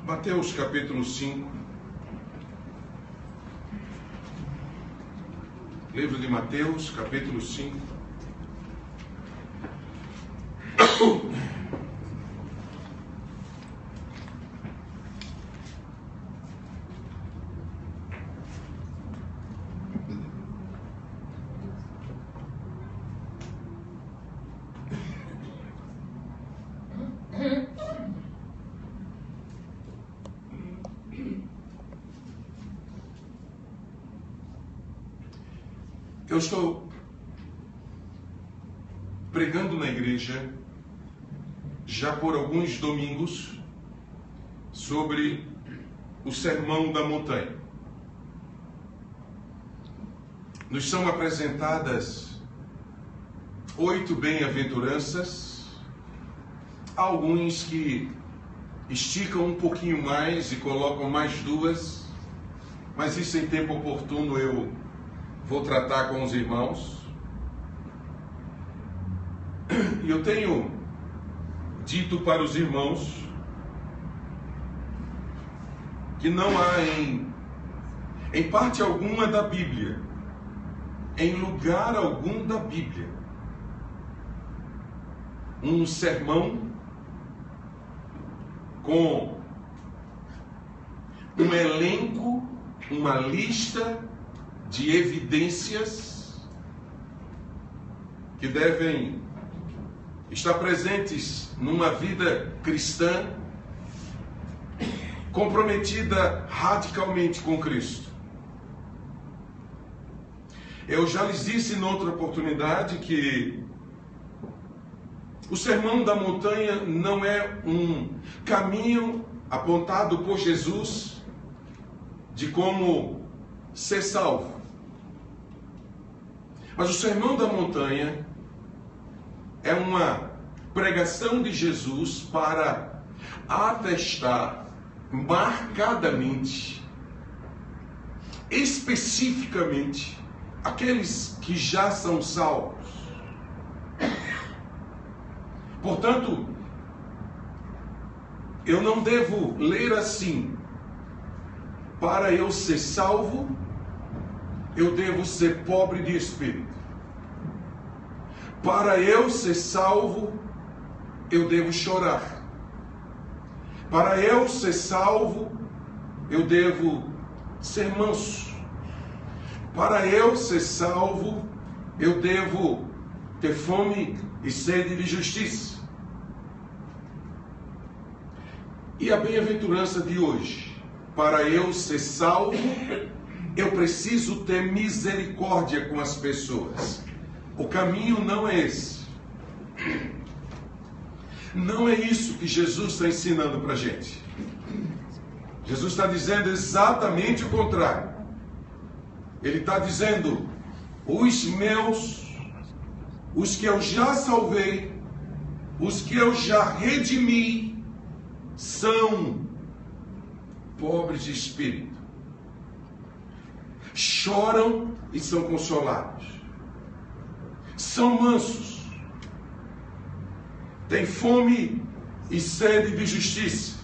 Mateus capítulo 5. Livro de Mateus, capítulo 5. Eu estou pregando na igreja já por alguns domingos sobre o Sermão da Montanha. Nos são apresentadas 8 bem-aventuranças, alguns que esticam um pouquinho mais e colocam mais 2, mas isso em tempo oportuno eu vou tratar com os irmãos. E eu tenho dito para os irmãos que não há em parte alguma da Bíblia, em lugar algum da Bíblia, um sermão com um elenco, uma lista de evidências que devem estar presentes numa vida cristã comprometida radicalmente com Cristo. Eu já lhes disse noutra oportunidade que o Sermão da Montanha não é um caminho apontado por Jesus de como ser salvo. Mas o Sermão da Montanha é uma pregação de Jesus para atestar marcadamente, especificamente, aqueles que já são salvos. Portanto, eu não devo ler assim: para eu ser salvo, eu devo ser pobre de espírito. Para eu ser salvo, eu devo chorar. Para eu ser salvo, eu devo ser manso. Para eu ser salvo, eu devo ter fome e sede de justiça. E a bem-aventurança de hoje: para eu ser salvo, eu preciso ter misericórdia com as pessoas. O caminho não é esse. Não é isso que Jesus está ensinando para a gente. Jesus está dizendo exatamente o contrário. Ele está dizendo: os meus, os que eu já salvei, os que eu já redimi, são pobres de espírito. Choram e são consolados. São mansos. Têm fome e sede de justiça.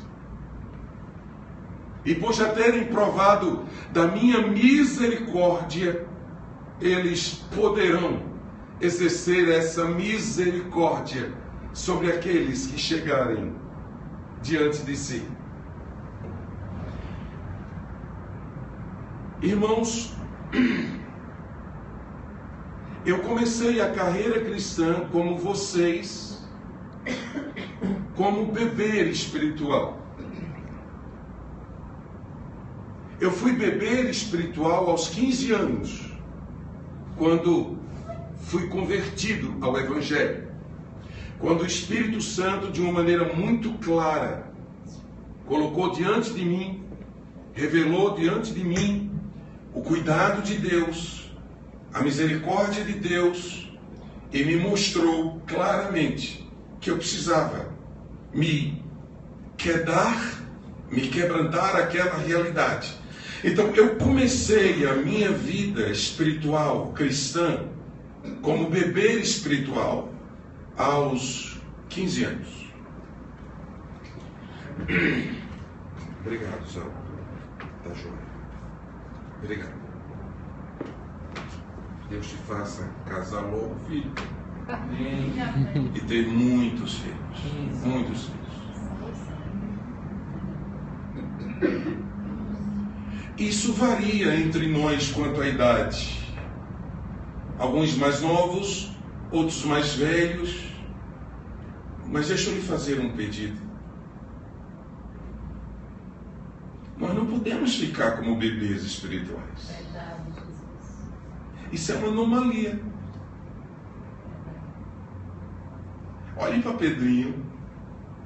E por já terem provado da minha misericórdia, eles poderão exercer essa misericórdia sobre aqueles que chegarem diante de si. Irmãos, eu comecei a carreira cristã como vocês, como bebê espiritual. Eu fui bebê espiritual aos 15 anos, quando fui convertido ao Evangelho. Quando o Espírito Santo, de uma maneira muito clara, colocou diante de mim, revelou diante de mim o cuidado de Deus, a misericórdia de Deus, e me mostrou claramente que eu precisava me quebrantar aquela realidade. Então eu comecei a minha vida espiritual cristã como bebê espiritual aos 15 anos. Obrigado, Zé. Tá joia. Obrigado. Deus te faça casar logo, filho. E ter muitos filhos. Muitos filhos. Isso varia entre nós quanto à idade. Alguns mais novos, outros mais velhos. Mas deixa eu lhe fazer um pedido. Nós não podemos ficar como bebês espirituais. Isso é uma anomalia. Olhem para Pedrinho,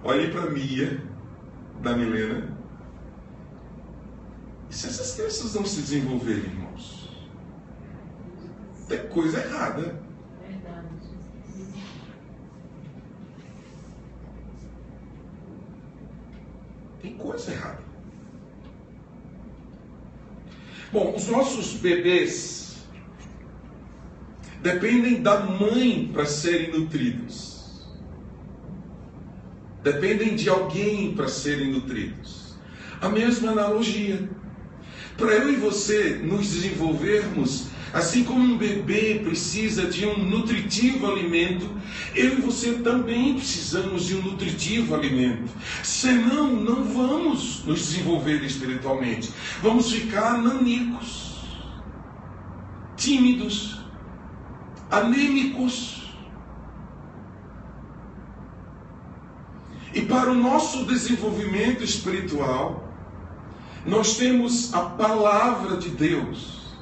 olhem para Mia, da Milena. E se essas crianças não se desenvolverem, irmãos? Tem coisa errada. Tem coisa errada. Bom, os nossos bebês dependem da mãe para serem nutridos. Dependem de alguém para serem nutridos. A mesma analogia. Para eu e você nos desenvolvermos, assim como um bebê precisa de um nutritivo alimento, eu e você também precisamos de um nutritivo alimento. Senão, não vamos nos desenvolver espiritualmente. Vamos ficar nanicos, tímidos, anêmicos. E para o nosso desenvolvimento espiritual, nós temos a palavra de Deus.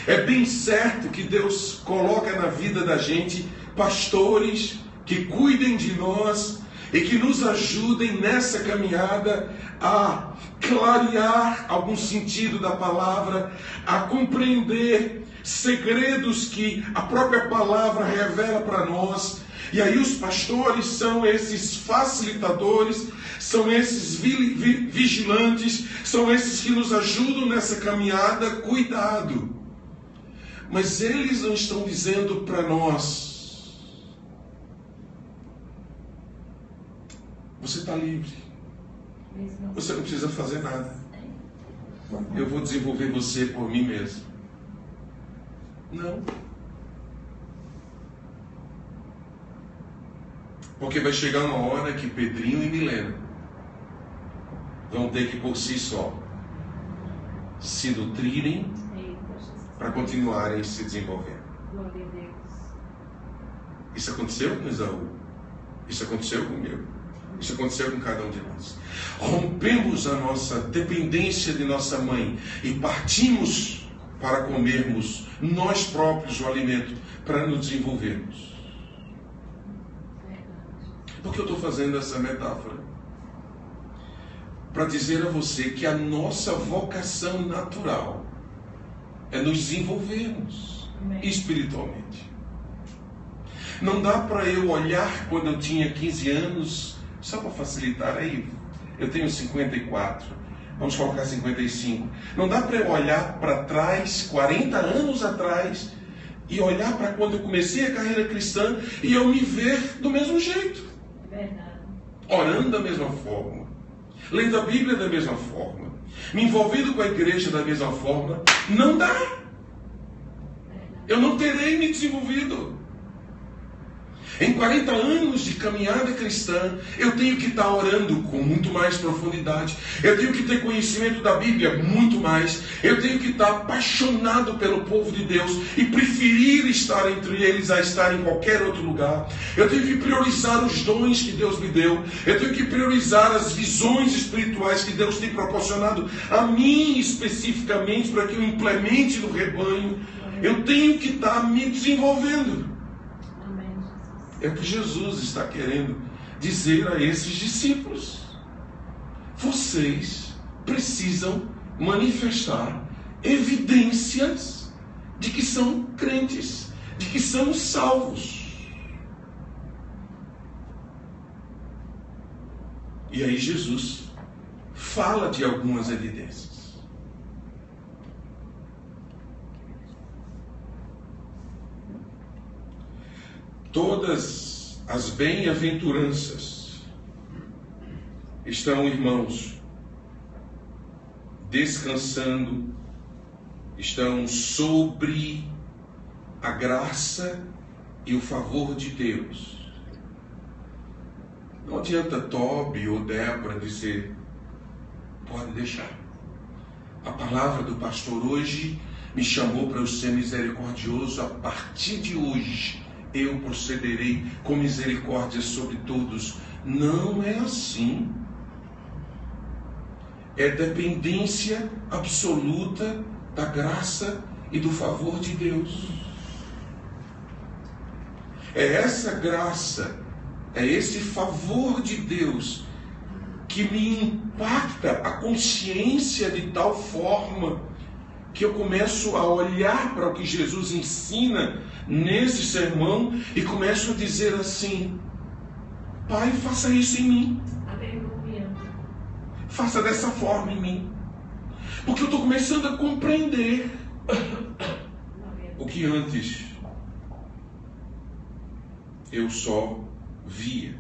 É bem certo que Deus coloca na vida da gente pastores que cuidem de nós e que nos ajudem nessa caminhada a clarear algum sentido da palavra, a compreender segredos que a própria palavra revela para nós. E aí os pastores são esses facilitadores, são esses vigilantes, são esses que nos ajudam nessa caminhada. Cuidado! Mas eles não estão dizendo para nós: você está livre, você não precisa fazer nada, eu vou desenvolver você por mim mesmo. Não. Porque vai chegar uma hora que Pedrinho e Milena vão ter que por si só se nutrirem para continuarem se desenvolvendo. Isso aconteceu com Esaú. Isso aconteceu comigo. Isso aconteceu com cada um de nós. Rompemos a nossa dependência de nossa mãe e partimos para comermos nós próprios o alimento para nos desenvolvermos. Por que eu estou fazendo essa metáfora? Para dizer a você que a nossa vocação natural é nos desenvolvermos espiritualmente. Não dá para eu olhar quando eu tinha 15 anos, só para facilitar aí, eu tenho 54, vamos colocar 55. Não dá para eu olhar para trás, 40 anos atrás, e olhar para quando eu comecei a carreira cristã e eu me ver do mesmo jeito. Verdade. Orando da mesma forma, lendo a Bíblia da mesma forma, me envolvendo com a igreja da mesma forma. Não dá. Eu não terei me desenvolvido. Em 40 anos de caminhada cristã, eu tenho que estar orando com muito mais profundidade. Eu tenho que ter conhecimento da Bíblia muito mais. Eu tenho que estar apaixonado pelo povo de Deus e preferir estar entre eles a estar em qualquer outro lugar. Eu tenho que priorizar os dons que Deus me deu. Eu tenho que priorizar as visões espirituais que Deus tem proporcionado a mim especificamente para que eu implemente no rebanho. Eu tenho que estar me desenvolvendo. É o que Jesus está querendo dizer a esses discípulos. Vocês precisam manifestar evidências de que são crentes, de que são salvos. E aí Jesus fala de algumas evidências. Todas as bem-aventuranças estão, irmãos, descansando, estão sobre a graça e o favor de Deus. Não adianta Tobi ou Débora dizer, pode deixar. A palavra do pastor hoje me chamou para eu ser misericordioso. A partir de hoje eu procederei com misericórdia sobre todos. Não é assim. É dependência absoluta da graça e do favor de Deus. É essa graça, é esse favor de Deus que me impacta a consciência de tal forma que eu começo a olhar para o que Jesus ensina nesse sermão e começo a dizer assim, Pai, faça isso em mim. Aleluia. Faça dessa forma em mim. Porque eu estou começando a compreender o que antes eu só via.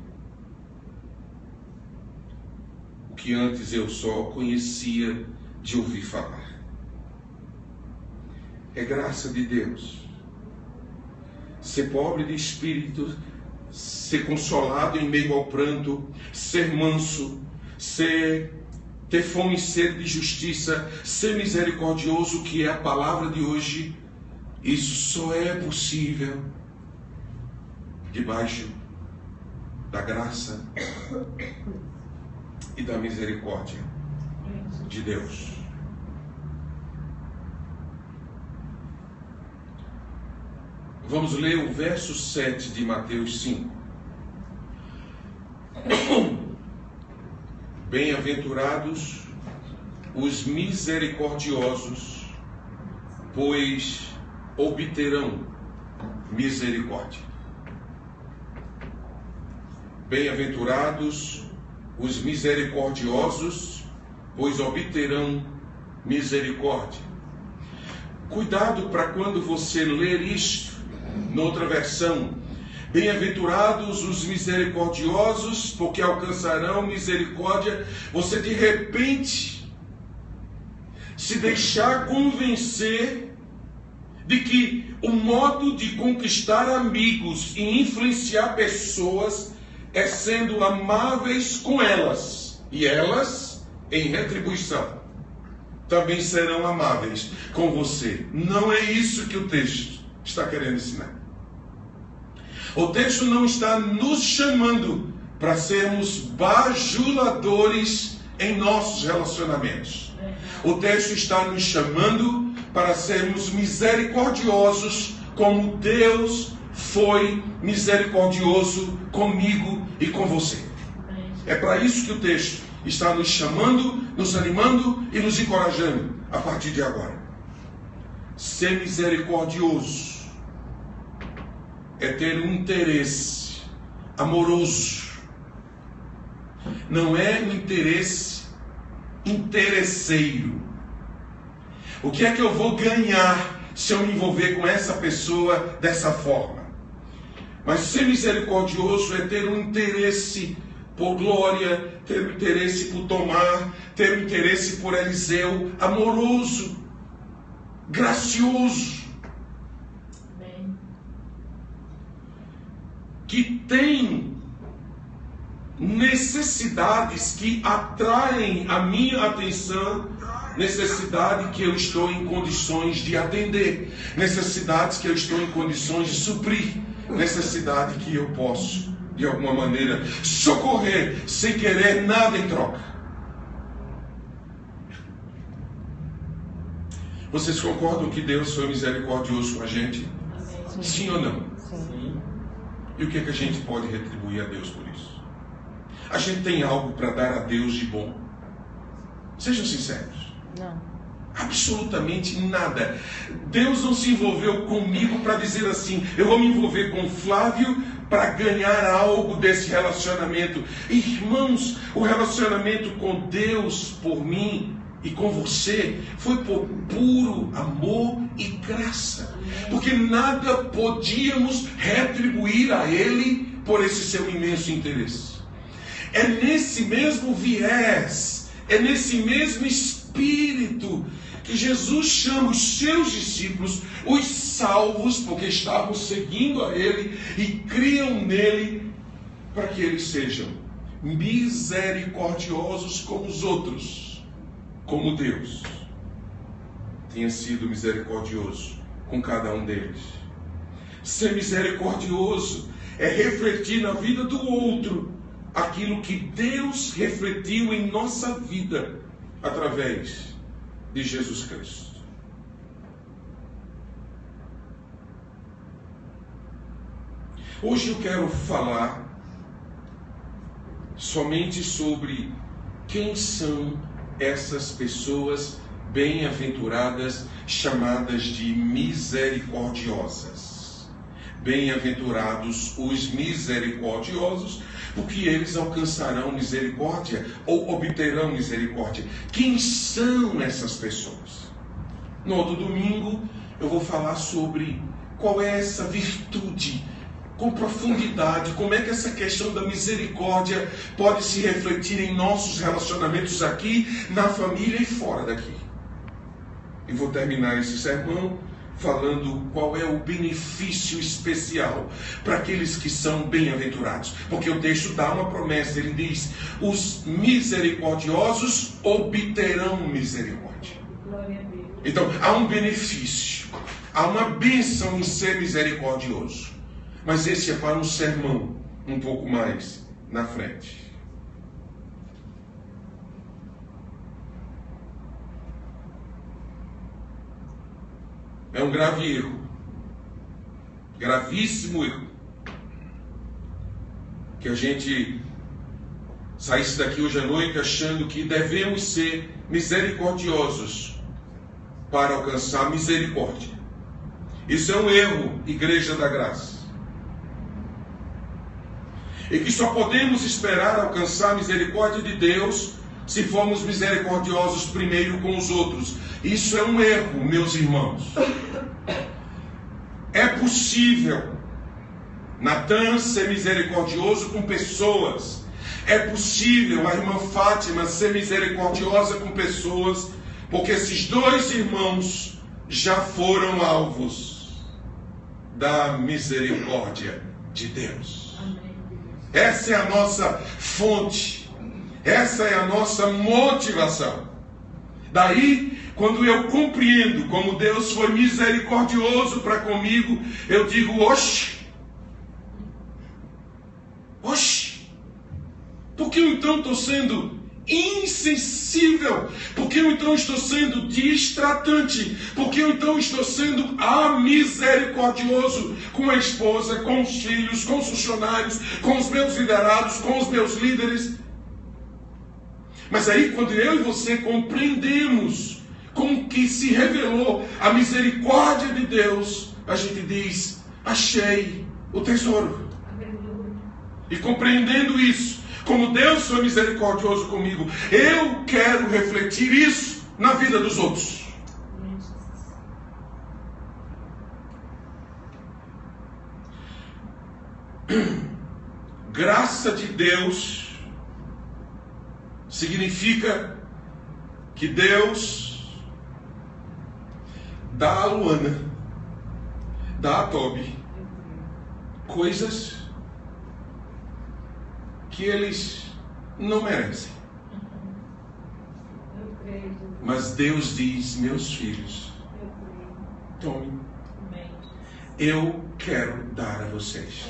O que antes eu só conhecia de ouvir falar. É graça de Deus. Ser pobre de espírito, ser consolado em meio ao pranto, ser manso, ter fome e sede de justiça, ser misericordioso, que é a palavra de hoje. Isso só é possível debaixo da graça e da misericórdia de Deus. Vamos ler o verso 7 de Mateus 5. Bem-aventurados os misericordiosos, pois obterão misericórdia. Bem-aventurados os misericordiosos, pois obterão misericórdia. Cuidado para quando você ler isto, noutra versão, bem-aventurados os misericordiosos, porque alcançarão misericórdia, você de repente se deixar convencer de que o modo de conquistar amigos e influenciar pessoas é sendo amáveis com elas, e elas, em retribuição, também serão amáveis com você. Não é isso que o texto está querendo ensinar. O texto não está nos chamando para sermos bajuladores em nossos relacionamentos. O texto está nos chamando para sermos misericordiosos, como Deus foi misericordioso comigo e com você. É para isso que o texto está nos chamando, nos animando e nos encorajando a partir de agora. Ser misericordioso é ter um interesse amoroso. Não é um interesse interesseiro. O que é que eu vou ganhar se eu me envolver com essa pessoa dessa forma? Mas ser misericordioso é ter um interesse por glória, ter um interesse por Tomar, ter um interesse por Eliseu, amoroso, gracioso, que tem necessidades que atraem a minha atenção, necessidade que eu estou em condições de atender, necessidades que eu estou em condições de suprir, necessidade que eu posso, de alguma maneira, socorrer sem querer nada em troca. Vocês concordam que Deus foi misericordioso com a gente? Sim, sim ou não? Sim. E o que é que a gente pode retribuir a Deus por isso? A gente tem algo para dar a Deus de bom? Sejam sinceros. Não. Absolutamente nada. Deus não se envolveu comigo para dizer assim, eu vou me envolver com Flávio para ganhar algo desse relacionamento. Irmãos, o relacionamento com Deus por mim e com você foi por puro amor e graça. Porque nada podíamos retribuir a Ele por esse seu imenso interesse. É nesse mesmo viés, é nesse mesmo espírito espírito que Jesus chama os seus discípulos, os salvos, porque estavam seguindo a Ele e criam nele, para que eles sejam misericordiosos com os outros, como Deus tinha sido misericordioso com cada um deles. Ser misericordioso é refletir na vida do outro aquilo que Deus refletiu em nossa vida através de Jesus Cristo. Hoje eu quero falar somente sobre quem são essas pessoas bem-aventuradas, chamadas de misericordiosas. Bem-aventurados os misericordiosos, porque eles alcançarão misericórdia ou obterão misericórdia. Quem são essas pessoas? No outro domingo eu vou falar sobre qual é essa virtude com profundidade, como é que essa questão da misericórdia pode se refletir em nossos relacionamentos aqui, na família e fora daqui. E vou terminar esse sermão falando qual é o benefício especial para aqueles que são bem-aventurados. Porque o texto dá uma promessa, ele diz: os misericordiosos obterão misericórdia. Então, há um benefício, há uma bênção em ser misericordioso. Mas esse é para um sermão um pouco mais na frente. É um grave erro, gravíssimo erro, que a gente saísse daqui hoje à noite achando que devemos ser misericordiosos para alcançar misericórdia. Isso é um erro, Igreja da Graça. E que só podemos esperar alcançar a misericórdia de Deus se formos misericordiosos primeiro com os outros. Isso é um erro, meus irmãos. É possível Natan ser misericordioso com pessoas. É possível a irmã Fátima ser misericordiosa com pessoas, porque esses dois irmãos já foram alvos da misericórdia de Deus. Essa é a nossa fonte, essa é a nossa motivação. Daí, quando eu compreendo como Deus foi misericordioso para comigo, eu digo: oxe, por que eu então estou sendo insensível? Por que eu então estou sendo distratante? Por que eu então estou sendo amisericordioso com a esposa, com os filhos, com os funcionários, com os meus liderados, com os meus líderes? Mas aí, quando eu e você compreendemos como que se revelou a misericórdia de Deus, a gente diz: achei o tesouro. E compreendendo isso, como Deus foi misericordioso comigo, eu quero refletir isso na vida dos outros. Graça de Deus significa que Deus dá a Luana, dá a Toby coisas que eles não merecem. Mas Deus diz: meus filhos, tome. Eu quero dar a vocês.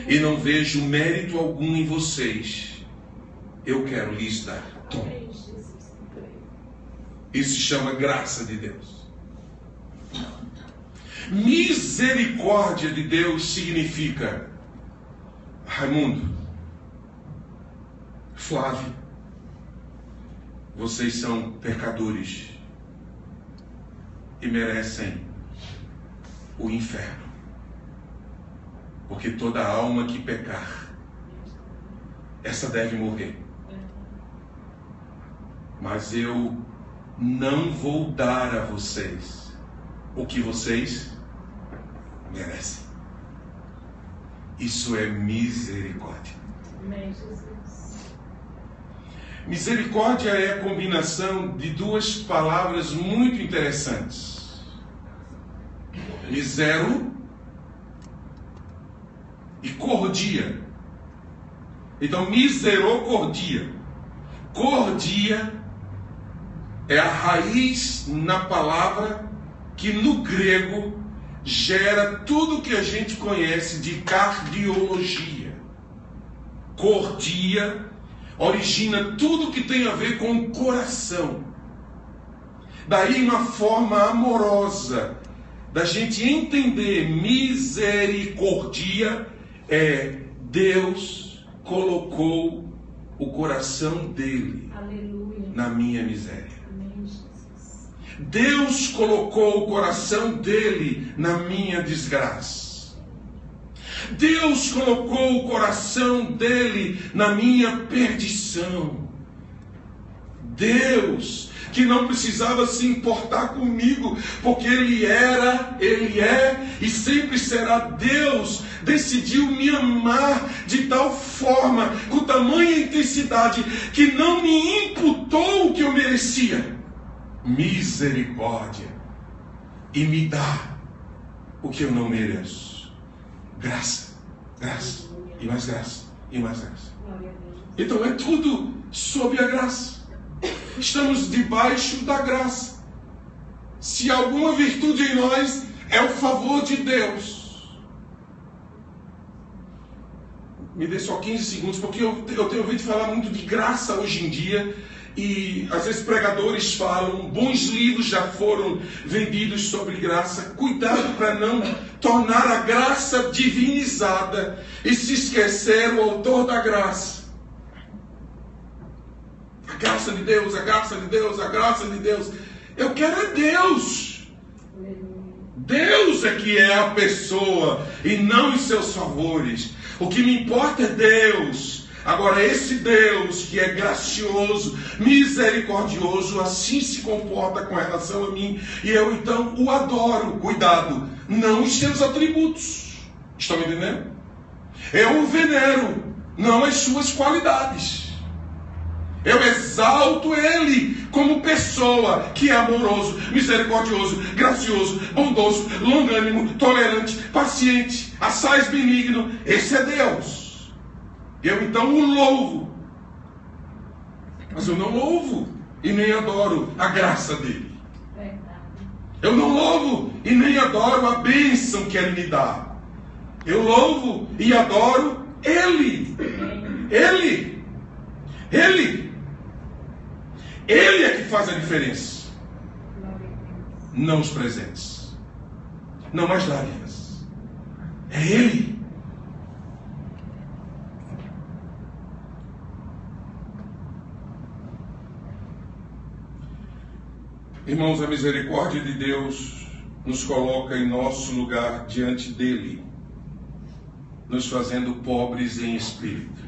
E não vejo mérito algum em vocês. Eu quero lhes dar. Tome. Isso se chama graça de Deus. Misericórdia de Deus significa: Raimundo, Flávio, vocês são pecadores e merecem o inferno. Porque toda alma que pecar, essa deve morrer. Mas eu não vou dar a vocês o que vocês merecem. Isso é misericórdia. Misericórdia é a combinação de duas palavras muito interessantes. Misero e cordia. Então, misericordia. Cordia é a raiz na palavra que no grego gera tudo que a gente conhece de cardiologia. Cordia origina tudo que tem a ver com o coração. Daí uma forma amorosa da gente entender misericórdia é Deus colocou o coração dele, aleluia, na minha miséria. Amém, Jesus. Deus colocou o coração dele na minha desgraça. Deus colocou o coração dele na minha perdição. Deus, que não precisava se importar comigo, porque Ele é e sempre será Deus, decidiu me amar de tal forma, com tamanha intensidade, que não me imputou o que eu merecia. Misericórdia. E me dá o que eu não mereço. Graça, graça, e mais graça, e mais graça. Então é tudo sob a graça. Estamos debaixo da graça. Se alguma virtude em nós, é o favor de Deus. Me dê só 15 segundos, porque eu tenho ouvido falar muito de graça hoje em dia. E às vezes pregadores falam, bons livros já foram vendidos sobre graça. Cuidado para não tornar a graça divinizada e se esquecer o autor da graça. A graça de Deus, a graça de Deus, a graça de Deus. Eu quero é Deus. Deus é que é a pessoa e não os seus favores. O que me importa é Deus. Agora, esse Deus que é gracioso, misericordioso, assim se comporta com relação a mim. E eu então o adoro. Cuidado, não os seus atributos. Estão me entendendo? Eu o venero, não as suas qualidades. Eu exalto Ele como pessoa que é amoroso, misericordioso, gracioso, bondoso, longânimo, tolerante, paciente, assaz benigno. Esse é Deus. Eu então o louvo. Mas eu não louvo e nem adoro a graça dele. Eu não louvo e nem adoro a bênção que ele me dá. Eu louvo e adoro Ele. Ele. Ele. Ele é que faz a diferença. Não os presentes. Não as dádivas. É Ele. Irmãos, a misericórdia de Deus nos coloca em nosso lugar diante dele, nos fazendo pobres em espírito.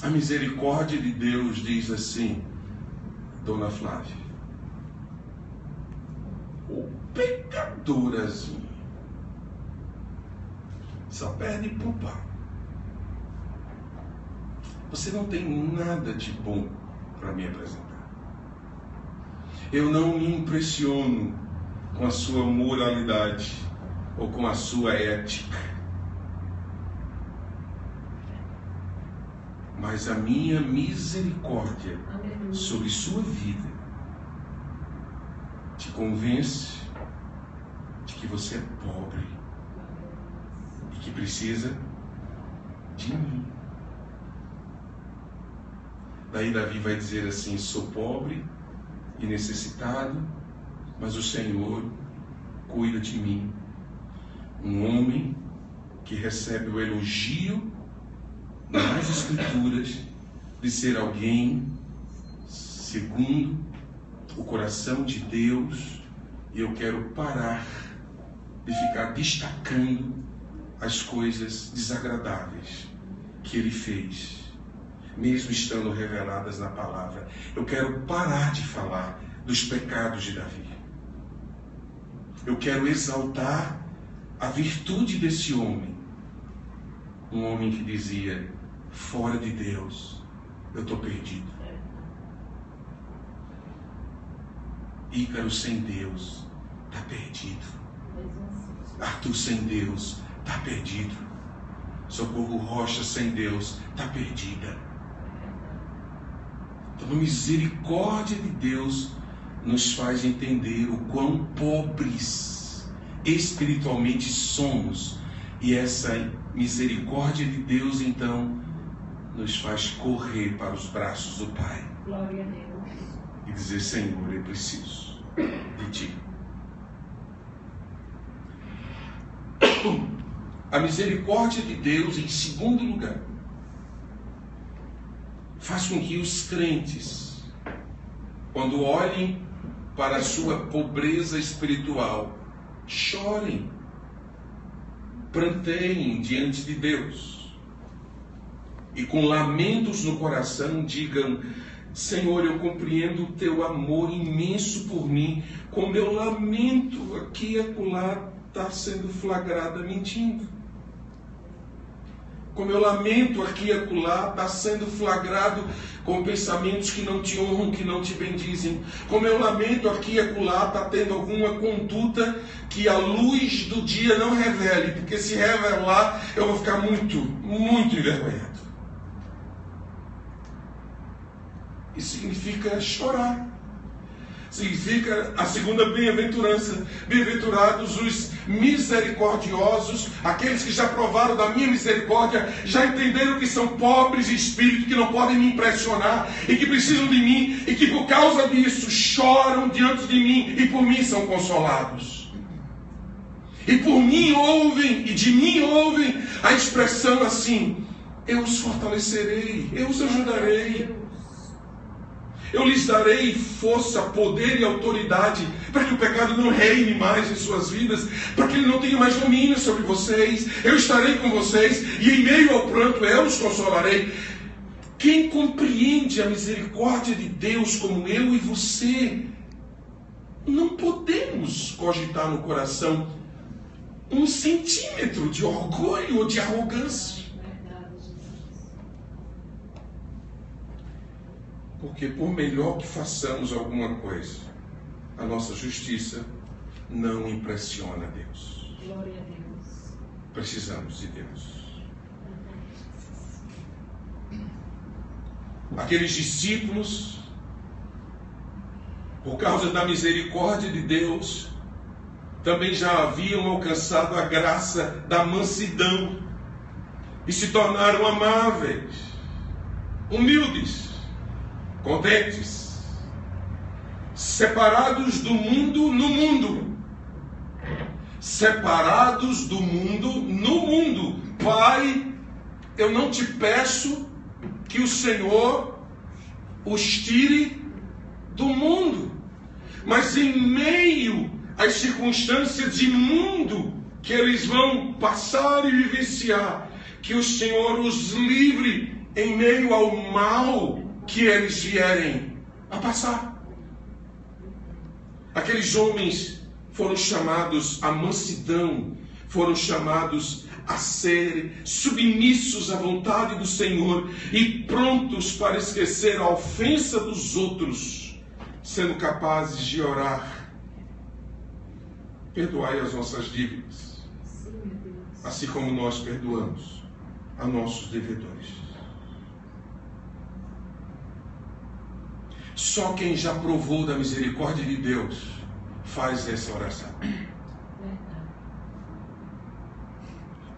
A misericórdia de Deus diz assim, Dona Flávia, o pecadorazinho só perde pro pau. Você não tem nada de bom para me apresentar. Eu não me impressiono com a sua moralidade ou com a sua ética. Mas a minha misericórdia sobre sua vida te convence de que você é pobre e que precisa de mim. Daí Davi vai dizer assim, sou pobre e necessitado, mas o Senhor cuida de mim. Um homem que recebe o elogio nas Escrituras de ser alguém segundo o coração de Deus. E eu quero parar de ficar destacando as coisas desagradáveis que ele fez, mesmo estando reveladas na palavra. Eu quero parar de falar dos pecados de Davi. Eu quero exaltar a virtude desse homem, um homem que dizia: fora de Deus, eu estou perdido. Ícaro sem Deus está perdido. Arthur sem Deus está perdido. Socorro Rocha sem Deus está perdida. Então a misericórdia de Deus nos faz entender o quão pobres espiritualmente somos. E essa misericórdia de Deus, então, nos faz correr para os braços do Pai. Glória a Deus. E dizer: Senhor, eu preciso de Ti. A misericórdia de Deus, em segundo lugar, faz com que os crentes, quando olhem para a sua pobreza espiritual, chorem, pranteiem diante de Deus e com lamentos no coração digam: Senhor, eu compreendo o Teu amor imenso por mim, como eu lamento aqui e acolá está sendo flagrada mentindo. Como eu lamento aqui e acolá está sendo flagrado com pensamentos que não te honram, que não te bendizem. Como eu lamento aqui e acolá está tendo alguma conduta que a luz do dia não revele, porque se revelar eu vou ficar muito, muito envergonhado. Isso significa chorar. Significa a segunda bem-aventurança. Bem-aventurados os misericordiosos, aqueles que já provaram da minha misericórdia, já entenderam que são pobres de espírito, que não podem me impressionar e que precisam de mim e que por causa disso choram diante de mim e por mim são consolados. E por mim ouvem, e de mim ouvem a expressão assim: eu os fortalecerei, eu os ajudarei. Eu lhes darei força, poder e autoridade para que o pecado não reine mais em suas vidas, para que ele não tenha mais domínio sobre vocês. Eu estarei com vocês e em meio ao pranto eu os consolarei. Quem compreende a misericórdia de Deus como eu e você, não podemos cogitar no coração um centímetro de orgulho ou de arrogância. Porque por melhor que façamos alguma coisa, a nossa justiça não impressiona Deus. Glória a Deus. Precisamos de Deus. Aqueles discípulos, por causa da misericórdia de Deus, também já haviam alcançado a graça da mansidão e se tornaram amáveis, humildes, contentes, separados do mundo no mundo. Separados do mundo no mundo. Pai, eu não te peço que o Senhor os tire do mundo, mas em meio às circunstâncias de mundo que eles vão passar e vivenciar, que o Senhor os livre em meio ao mal que eles vierem a passar. Aqueles homens foram chamados à mansidão, foram chamados a ser submissos à vontade do Senhor e prontos para esquecer a ofensa dos outros, sendo capazes de orar: perdoai as nossas dívidas, assim como nós perdoamos a nossos devedores. Só quem já provou da misericórdia de Deus faz essa oração.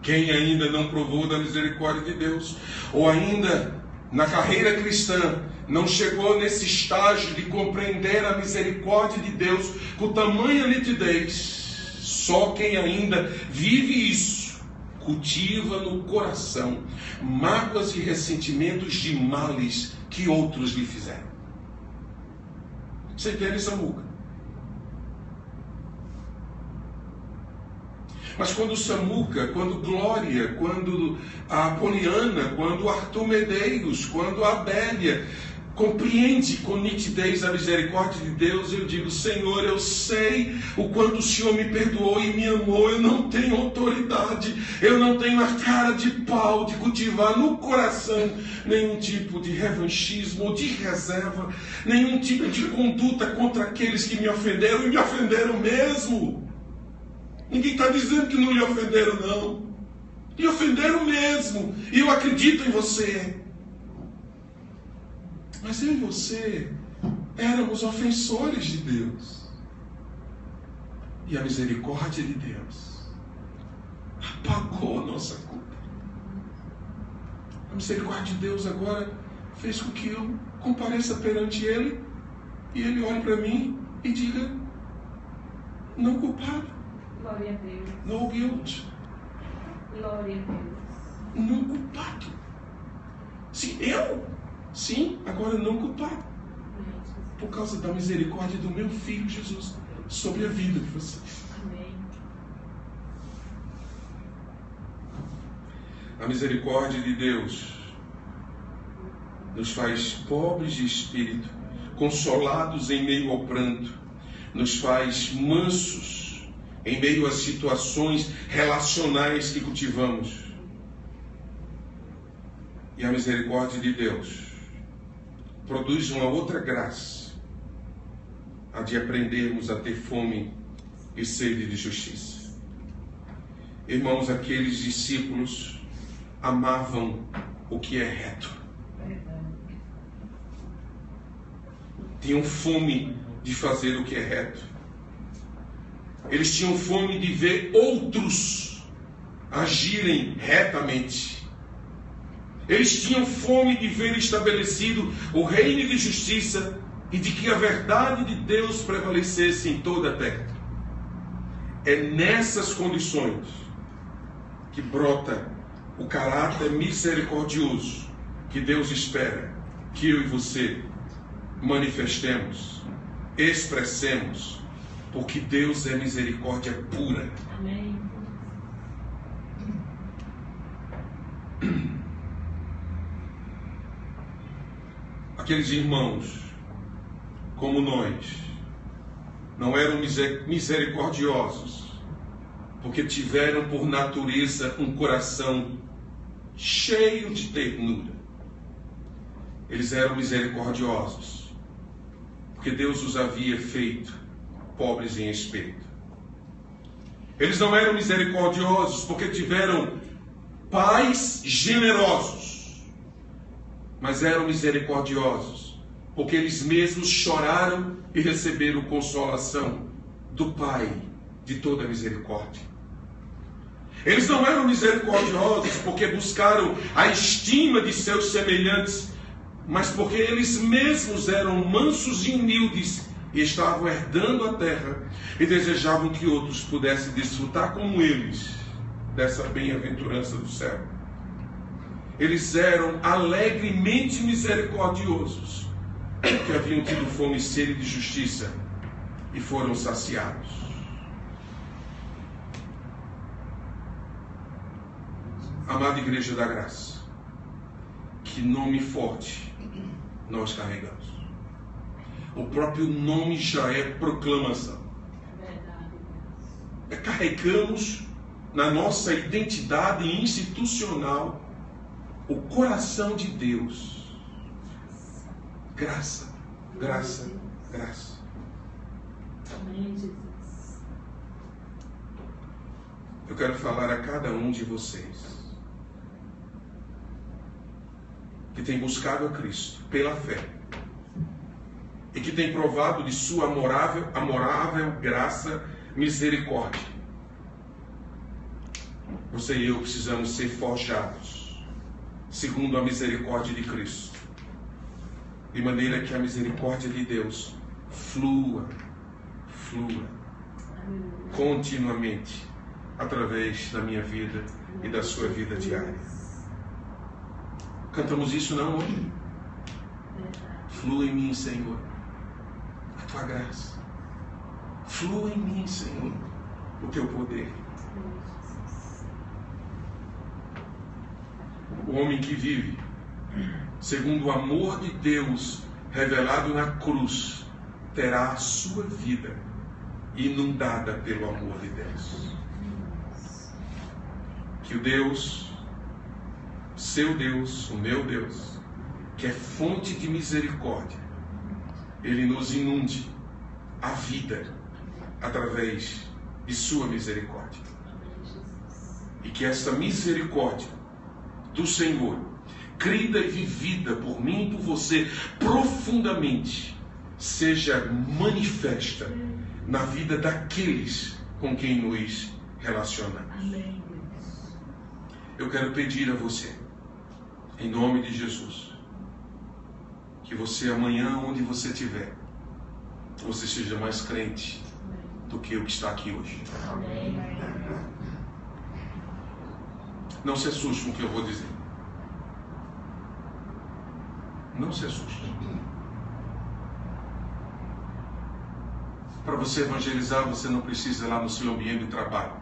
Quem ainda não provou da misericórdia de Deus, ou ainda na carreira cristã não chegou nesse estágio de compreender a misericórdia de Deus com tamanha nitidez, só quem ainda vive isso cultiva no coração mágoas e ressentimentos de males que outros lhe fizeram. Você entende, Samuca? Mas quando Samuca, quando Glória, quando a Poliana, quando Arthur Medeiros, quando a Adélia compreende com nitidez a misericórdia de Deus, eu digo: Senhor, eu sei o quanto o Senhor me perdoou e me amou. Eu não tenho autoridade, eu não tenho a cara de pau de cultivar no coração nenhum tipo de revanchismo ou de reserva, nenhum tipo de conduta contra aqueles que me ofenderam e me ofenderam mesmo. Ninguém está dizendo que não lhe ofenderam, não. Lhe ofenderam mesmo. E eu acredito em você. Mas eu e você éramos ofensores de Deus. E a misericórdia de Deus apagou a nossa culpa. A misericórdia de Deus agora fez com que eu compareça perante Ele e Ele olhe para mim e diga: não culpado. Glória a Deus. No guilt. Glória a Deus. Não culpado. Sim, eu? Sim, agora não culpado. Por causa da misericórdia do meu Filho Jesus sobre a vida de vocês. Amém. A misericórdia de Deus nos faz pobres de espírito, consolados em meio ao pranto, nos faz mansos em meio às situações relacionais que cultivamos. E a misericórdia de Deus produz uma outra graça, a de aprendermos a ter fome e sede de justiça. Irmãos, aqueles discípulos amavam o que é reto. Tinham fome de fazer o que é reto. Eles tinham fome de ver outros agirem retamente. Eles tinham fome de ver estabelecido o reino de justiça e de que a verdade de Deus prevalecesse em toda a terra. É nessas condições que brota o caráter misericordioso que Deus espera que eu e você manifestemos, expressemos, porque Deus é misericórdia pura. Amém. Aqueles irmãos, como nós, não eram misericordiosos, porque tiveram por natureza um coração cheio de ternura. Eles eram misericordiosos, porque Deus os havia feito pobres em espírito. Eles não eram misericordiosos, porque tiveram pais generosos, mas eram misericordiosos, porque eles mesmos choraram e receberam consolação do Pai de toda misericórdia. Eles não eram misericordiosos porque buscaram a estima de seus semelhantes, mas porque eles mesmos eram mansos e humildes e estavam herdando a terra e desejavam que outros pudessem desfrutar como eles dessa bem-aventurança do céu. Eles eram alegremente misericordiosos, porque haviam tido fome e sede de justiça e foram saciados. Amada Igreja da Graça, que nome forte nós carregamos. O próprio nome já é proclamação. Carregamos na nossa identidade institucional o coração de Deus. Graça, graça, graça. Amém, Jesus. Eu quero falar a cada um de vocês que tem buscado a Cristo pela fé e que tem provado de sua amorável graça, misericórdia. Você e eu precisamos ser forjados segundo a misericórdia de Cristo, de maneira que a misericórdia de Deus flua continuamente através da minha vida e da sua vida diária. Cantamos isso não hoje? Flua em mim, Senhor, a tua graça. Flua em mim, Senhor, o teu poder. O homem que vive segundo o amor de Deus revelado na cruz, terá a sua vida inundada pelo amor de Deus. Que o Deus, seu Deus, o meu Deus, que é fonte de misericórdia, Ele nos inunde a vida através de sua misericórdia. E que essa misericórdia do Senhor, crida e vivida por mim e por você profundamente, seja manifesta na vida daqueles com quem nos relacionamos. Eu quero pedir a você, em nome de Jesus, que você amanhã, onde você estiver, você seja mais crente do que o que está aqui hoje. Não se assuste com o que eu vou dizer. Não se assuste. Para você evangelizar, você não precisa ir lá no seu ambiente de trabalho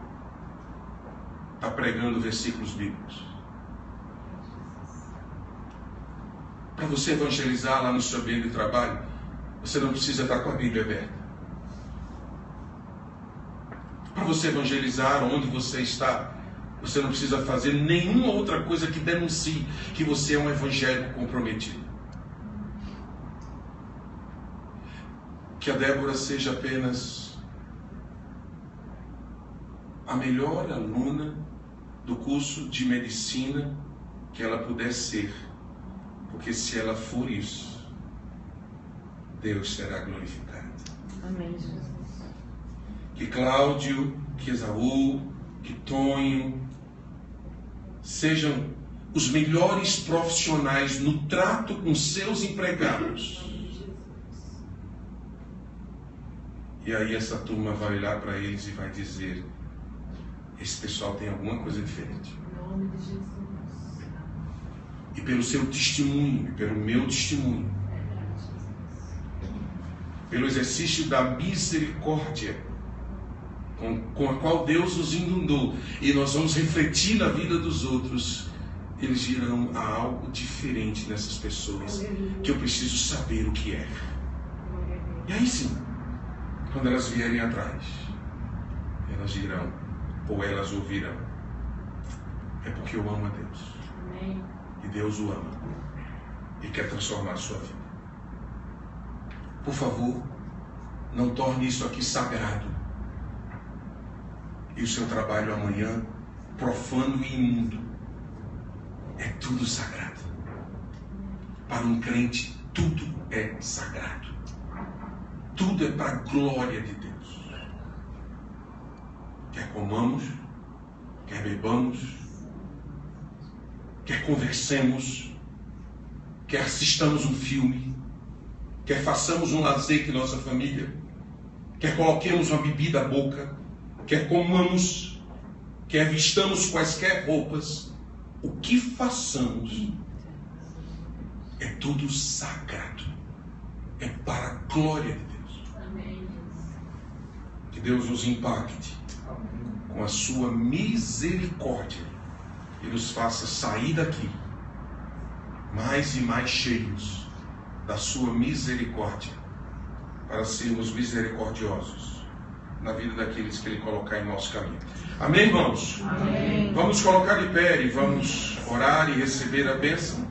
estar pregando versículos bíblicos. Para você evangelizar lá no seu ambiente de trabalho, você não precisa estar com a Bíblia aberta. Para você evangelizar onde você está, você não precisa fazer nenhuma outra coisa que denuncie que você é um evangélico comprometido. Que a Débora seja apenas a melhor aluna do curso de medicina que ela puder ser. Porque se ela for isso, Deus será glorificado. Amém, Jesus. Que Cláudio, que Esaú, que Tonho sejam os melhores profissionais no trato com seus empregados. E aí essa turma vai olhar para eles e vai dizer: esse pessoal tem alguma coisa diferente. Em nome de Jesus. E pelo seu testemunho, pelo meu testemunho, pelo exercício da misericórdia com a qual Deus nos inundou, e nós vamos refletir na vida dos outros, eles dirão: há algo diferente nessas pessoas que eu preciso saber o que é. E aí sim, quando elas vierem atrás, elas dirão, ou elas ouvirão: é porque eu amo a Deus. Amém. E Deus o ama e quer transformar a sua vida. Por favor, não torne isso aqui sagrado e o seu trabalho amanhã profano e imundo. É tudo sagrado. Para um crente, tudo é sagrado. Tudo é para a glória de Deus. Quer comamos, quer bebamos, quer conversemos, quer assistamos um filme, quer façamos um lazer com nossa família, quer coloquemos uma bebida à boca, quer comamos, quer vistamos quaisquer roupas, o que façamos é tudo sagrado, é para a glória de Deus. Amém. Que Deus nos impacte com a sua misericórdia e nos faça sair daqui mais e mais cheios da sua misericórdia, para sermos misericordiosos na vida daqueles que Ele colocar em nosso caminho. Amém, irmãos? Amém. Vamos colocar de pé e vamos orar e receber a bênção.